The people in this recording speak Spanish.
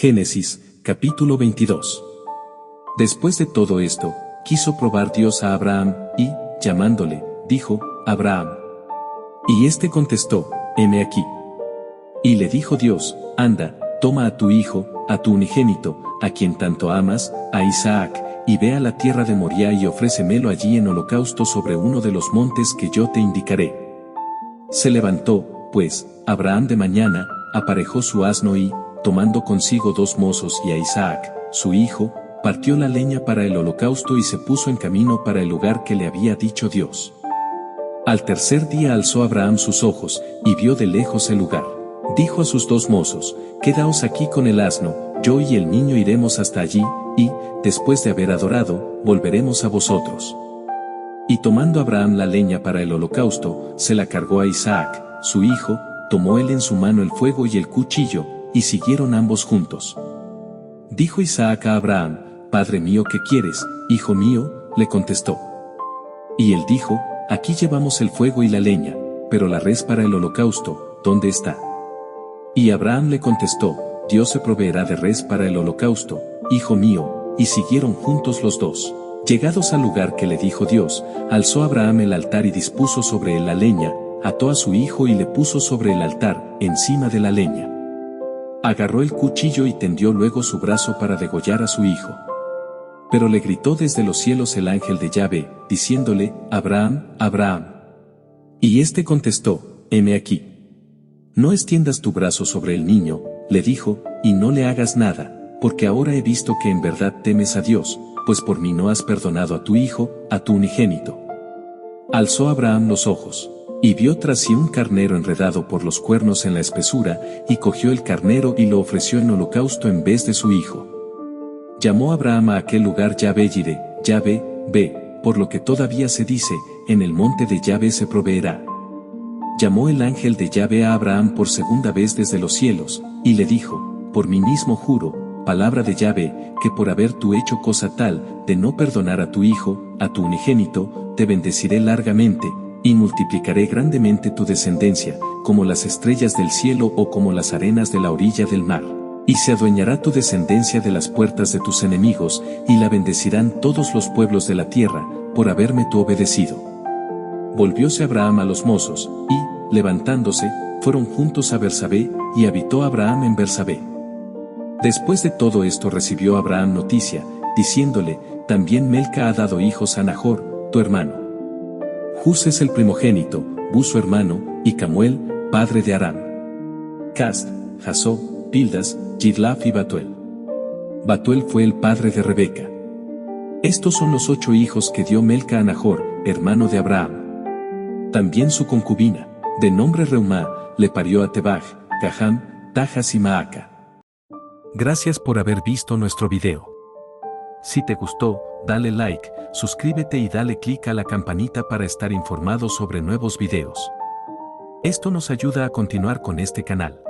Génesis, capítulo 22. Después de todo esto, quiso probar Dios a Abraham, y, llamándole, dijo, Abraham. Y éste contestó, heme aquí. Y le dijo Dios, anda, toma a tu hijo, a tu unigénito, a quien tanto amas, a Isaac, y ve a la tierra de Moriah y ofrécemelo allí en holocausto sobre uno de los montes que yo te indicaré. Se levantó, pues, Abraham de mañana, aparejó su asno y, tomando consigo 2 mozos y a Isaac, su hijo, partió la leña para el holocausto y se puso en camino para el lugar que le había dicho Dios. Al tercer día alzó Abraham sus ojos, y vio de lejos el lugar. Dijo a sus 2 mozos, quedaos aquí con el asno, yo y el niño iremos hasta allí, y, después de haber adorado, volveremos a vosotros. Y tomando Abraham la leña para el holocausto, se la cargó a Isaac, su hijo, tomó él en su mano el fuego y el cuchillo, y siguieron ambos juntos. Dijo Isaac a Abraham, Padre mío, ¿qué quieres, hijo mío? Le contestó. Y él dijo, aquí llevamos el fuego y la leña, pero la res para el holocausto, ¿dónde está? Y Abraham le contestó, Dios se proveerá de res para el holocausto, hijo mío, y siguieron juntos los dos. Llegados al lugar que le dijo Dios, alzó Abraham el altar y dispuso sobre él la leña, ató a su hijo y le puso sobre el altar, encima de la leña. Agarró el cuchillo y tendió luego su brazo para degollar a su hijo. Pero le gritó desde los cielos el ángel de Yahvé, diciéndole, Abraham, Abraham. Y éste contestó, heme aquí. No extiendas tu brazo sobre el niño, le dijo, y no le hagas nada, porque ahora he visto que en verdad temes a Dios, pues por mí no has perdonado a tu hijo, a tu unigénito. Alzó Abraham los ojos, y vio tras sí un carnero enredado por los cuernos en la espesura, y cogió el carnero y lo ofreció en holocausto en vez de su hijo. Llamó Abraham a aquel lugar Yahvé-Jireh, Yahvé, ve, por lo que todavía se dice, en el monte de Yahvé se proveerá. Llamó el ángel de Yahvé a Abraham por segunda vez desde los cielos, y le dijo, por mí mismo juro, palabra de Yahvé, que por haber tú hecho cosa tal, de no perdonar a tu hijo, a tu unigénito, te bendeciré largamente, y multiplicaré grandemente tu descendencia, como las estrellas del cielo o como las arenas de la orilla del mar. Y se adueñará tu descendencia de las puertas de tus enemigos, y la bendecirán todos los pueblos de la tierra, por haberme tú obedecido. Volvióse Abraham a los mozos, y, levantándose, fueron juntos a Bersabé, y habitó Abraham en Bersabé. Después de todo esto recibió Abraham noticia, diciéndole, también Melca ha dado hijos a Nahor, tu hermano. Jus es el primogénito, Bus su hermano, y Camuel, padre de Aram. Cast, Jasó, Pildas, Jidlaf y Batuel. Batuel fue el padre de Rebeca. Estos son los 8 hijos que dio Melca a Nahor, hermano de Abraham. También su concubina, de nombre Reumá, le parió a Tebaj, Gaham, Tajas y Maaca. Gracias por haber visto nuestro video. Si te gustó, dale like, suscríbete y dale clic a la campanita para estar informado sobre nuevos videos. Esto nos ayuda a continuar con este canal.